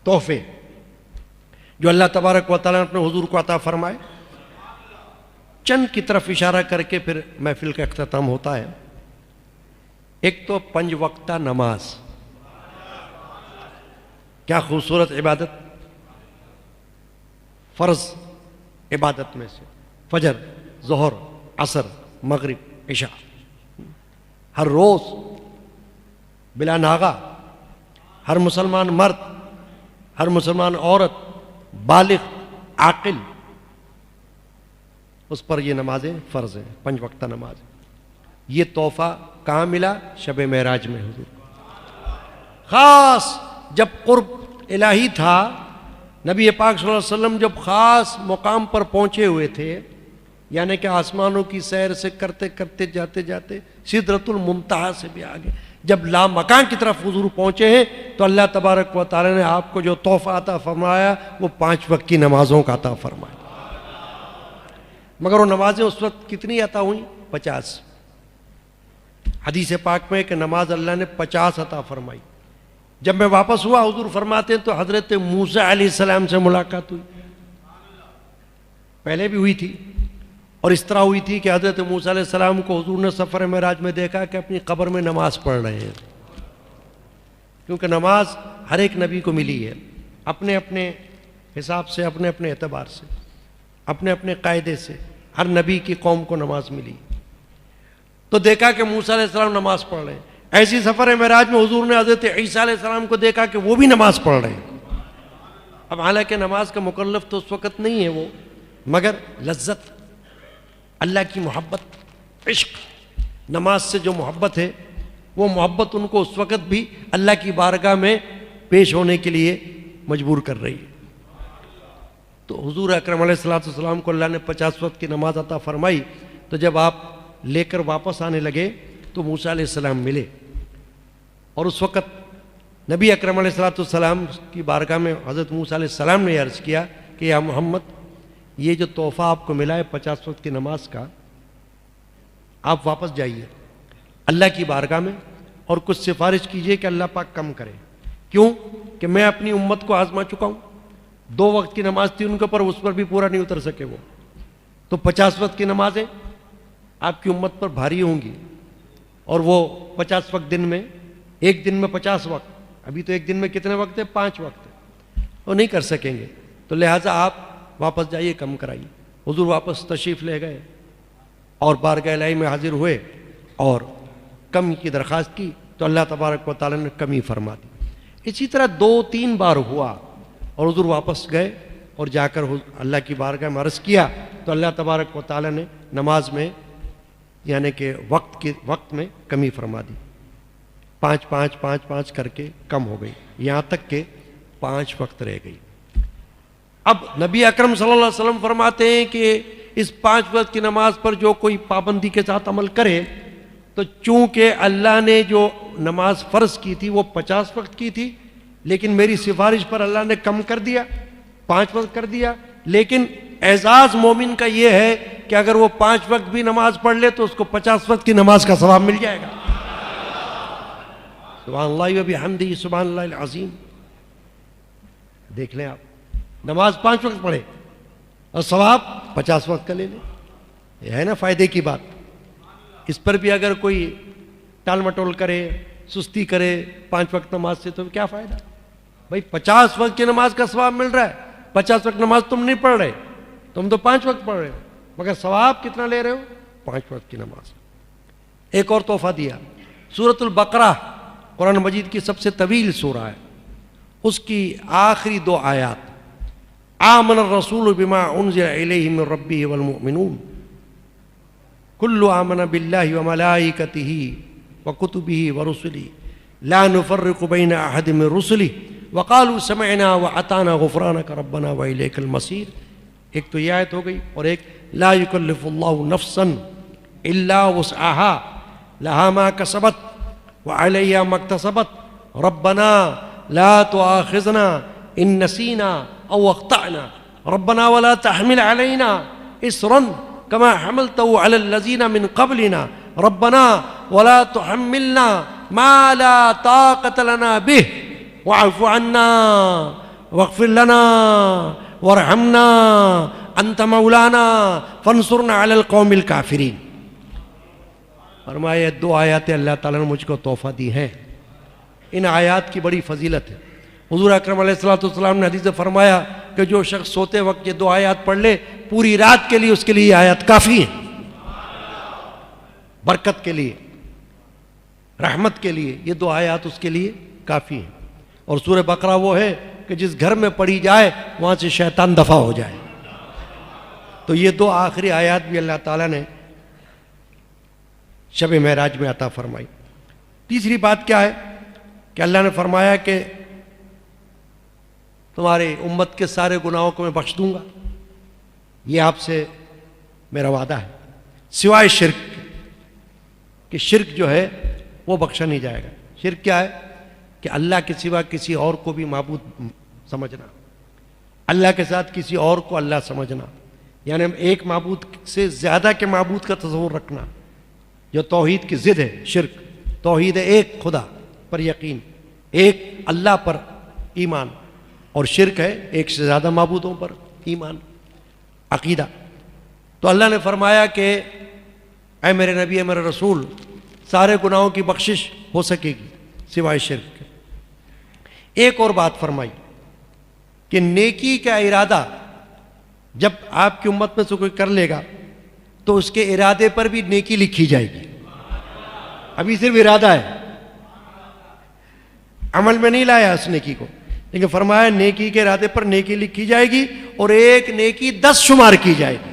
تحفے جو اللہ تبارک و تعالیٰ نے اپنے حضور کو عطا فرمائے. چند کی طرف اشارہ کر کے پھر محفل کا اختتام ہوتا ہے. ایک تو 5 وقتہ نماز، کیا خوبصورت عبادت، فرض عبادت میں سے فجر، ظہر، عصر، مغرب، عشاء، ہر روز بلا ناغہ ہر مسلمان مرد، ہر مسلمان عورت، بالغ، عاقل، اس پر یہ نمازیں فرض ہیں، 5 وقتہ نماز. یہ تحفہ کہاں ملا؟ شب معراج میں حضور کو. خاص جب قرب الہی تھا، نبی پاک صلی اللہ علیہ وسلم جب خاص مقام پر پہنچے ہوئے تھے، یعنی کہ آسمانوں کی سیر سے کرتے کرتے جاتے جاتے سدرۃ المنتہا سے بھی آگے جب لامکان کی طرف حضور پہنچے ہیں، تو اللہ تبارک و تعالی نے آپ کو جو تحفہ عطا فرمایا وہ 5 وقت کی نمازوں کا عطا فرمایا. مگر وہ نمازیں اس وقت کتنی عطا ہوئیں؟ 50. حدیث پاک میں کہ نماز اللہ نے 50 عطا فرمائی. جب میں واپس ہوا، حضور فرماتے ہیں تو حضرت موسیٰ علیہ السلام سے ملاقات ہوئی. پہلے بھی ہوئی تھی، اور اس طرح ہوئی تھی کہ حضرت موسیٰ علیہ السلام کو حضور نے سفر معراج میں دیکھا کہ اپنی قبر میں نماز پڑھ رہے ہیں. کیونکہ نماز ہر ایک نبی کو ملی ہے، اپنے اپنے حساب سے، اپنے اپنے اعتبار سے، اپنے اپنے قاعدے سے. ہر نبی کی قوم کو نماز ملی. تو دیکھا کہ موسیٰ علیہ السلام نماز پڑھ رہے ہیں. ایسی سفر معراج میں حضور نے حضرت عیسیٰ علیہ السلام کو دیکھا کہ وہ بھی نماز پڑھ رہے ہیں. اب حالانکہ نماز کا مکلف تو اس وقت نہیں ہے وہ، مگر لذت، اللہ کی محبت، عشق، نماز سے جو محبت ہے، وہ محبت ان کو اس وقت بھی اللہ کی بارگاہ میں پیش ہونے کے لیے مجبور کر رہی ہے. تو حضور اکرم علیہ السلام کو اللہ نے 50 وقت کی نماز عطا فرمائی. تو جب آپ لے کر واپس آنے لگے تو موسیٰ علیہ السلام ملے، اور اس وقت نبی اکرم علیہ السلام کی بارگاہ میں حضرت موسیٰ علیہ السلام نے عرض کیا کہ یا محمد، یہ جو تحفہ آپ کو ملا ہے 50 وقت کی نماز کا، آپ واپس جائیے اللہ کی بارگاہ میں اور کچھ سفارش کیجئے کہ اللہ پاک کم کرے. کیوں؟ کہ میں اپنی امت کو آزما چکا ہوں. 2 وقت کی نماز تھی ان کے اوپر، اس پر بھی پورا نہیں اتر سکے وہ. تو 50 وقت کی نمازیں آپ کی امت پر بھاری ہوں گی، اور وہ 50 وقت دن میں، ایک دن میں 50 وقت، ابھی تو ایک دن میں کتنے وقت ہے؟ 5 وقت ہے، وہ نہیں کر سکیں گے. تو لہٰذا آپ واپس جائیے، کم کرائیے. حضور واپس تشریف لے گئے اور بارگاہ الہی میں حاضر ہوئے اور کم کی درخواست کی، تو اللہ تبارک و تعالیٰ نے کمی فرما دی. اسی طرح 2-3 بار ہوا، اور حضور واپس گئے اور جا کر اللہ کی بارگاہ میں عرض کیا، تو اللہ تبارک و تعالیٰ نے نماز میں، یعنی کہ وقت میں کمی فرما دی. 5 کر کے کم ہو گئی، یہاں تک کہ 5 وقت رہ گئی. اب نبی اکرم صلی اللہ علیہ وسلم فرماتے ہیں کہ اس 5 وقت کی نماز پر جو کوئی پابندی کے ساتھ عمل کرے، تو چونکہ اللہ نے جو نماز فرض کی تھی وہ 50 وقت کی تھی، لیکن میری سفارش پر اللہ نے کم کر دیا، 5 وقت کر دیا. لیکن اعزاز مومن کا یہ ہے کہ اگر وہ 5 وقت بھی نماز پڑھ لے تو اس کو 50 وقت کی نماز کا ثواب مل جائے گا. سبحان اللہ و بحمدہ، سبحان اللہ العظیم. دیکھ لیں آپ، نماز 5 وقت پڑھے اور ثواب 50 وقت کا لے لیں. یہ ہے نا فائدے کی بات. اس پر بھی اگر کوئی ٹال مٹول کرے، سستی کرے 5 وقت نماز سے، تو کیا فائدہ بھائی؟ 50 وقت کی نماز کا ثواب مل رہا ہے، 50 وقت نماز تم نہیں پڑھ رہے، تم تو 5 وقت پڑھ رہے ہو، مگر ثواب کتنا لے رہے ہو؟ 5 وقت کی نماز. ایک اور تحفہ دیا، سورۃ البقرہ قرآن مجید کی سب سے طویل سورہ ہے، اس کی آخری 2 آیات، آمن الرسول بما انزل الیہ من ربہ والمؤمنون کل آمن باللہ وملائکتہ وکتبہ ورسلہ لا نفرق بین احد من رسلہ وقالوا سمعنا واطعنا غفرانک ربنا والیک المصیر. ایک تو یہ آیت ہو گئی، اور ایک لا یکلف اللہ نفسا الا وسعها لها ما کسبت وعلیہا ما اکتسبت ربنا لا تؤاخذنا ان نسینا او اخطأنا ربنا ولا تحمل علینا اسرا كما حملته على الذين من قبلنا ربنا ولا تحملنا ما لا طاقة لنا به واعف عنا واغفر لنا وارحمنا انت مولانا فانصرنا علی القوم الکافرین. فرمایا دو آیاتیں اللہ تعالیٰ نے مجھ کو تحفہ دی ہیں. ان آیات کی بڑی فضیلت ہے. حضور اکرم علیہ الصلوۃ والسلام نے حدیث میں فرمایا کہ جو شخص سوتے وقت یہ دو آیات پڑھ لے پوری رات کے لیے اس کے لیے یہ آیات کافی ہیں. برکت کے لیے، رحمت کے لیے یہ دو آیات اس کے لیے کافی ہیں. اور سورہ بقرہ وہ ہے کہ جس گھر میں پڑھی جائے وہاں سے شیطان دفع ہو جائے. تو یہ دو آخری آیات بھی اللہ تعالیٰ نے شب معراج میں عطا فرمائی. تیسری بات کیا ہے کہ اللہ نے فرمایا کہ تمہارے امت کے سارے گناہوں کو میں بخش دوں گا. یہ آپ سے میرا وعدہ ہے سوائے شرک کہ شرک جو ہے وہ بخشا نہیں جائے گا. شرک کیا ہے کہ اللہ کے سوا کسی اور کو بھی معبود سمجھنا، اللہ کے ساتھ کسی اور کو اللہ سمجھنا، یعنی ہم ایک معبود سے زیادہ کے معبود کا تصور رکھنا، جو توحید کی ضد ہے. شرک توحید ہے ایک خدا پر یقین، ایک اللہ پر ایمان، اور شرک ہے ایک سے زیادہ معبودوں پر ایمان، عقیدہ. تو اللہ نے فرمایا کہ اے میرے نبی، اے میرے رسول، سارے گناہوں کی بخشش ہو سکے گی سوائے شرک کے. ایک اور بات فرمائی کہ نیکی کا ارادہ جب آپ کی امت میں سے کوئی کر لے گا تو اس کے ارادے پر بھی نیکی لکھی جائے گی. ابھی صرف ارادہ ہے، عمل میں نہیں لایا اس نیکی کو، لیکن فرمایا نیکی کے ارادے پر نیکی لکھی جائے گی اور ایک نیکی 10 شمار کی جائے گی.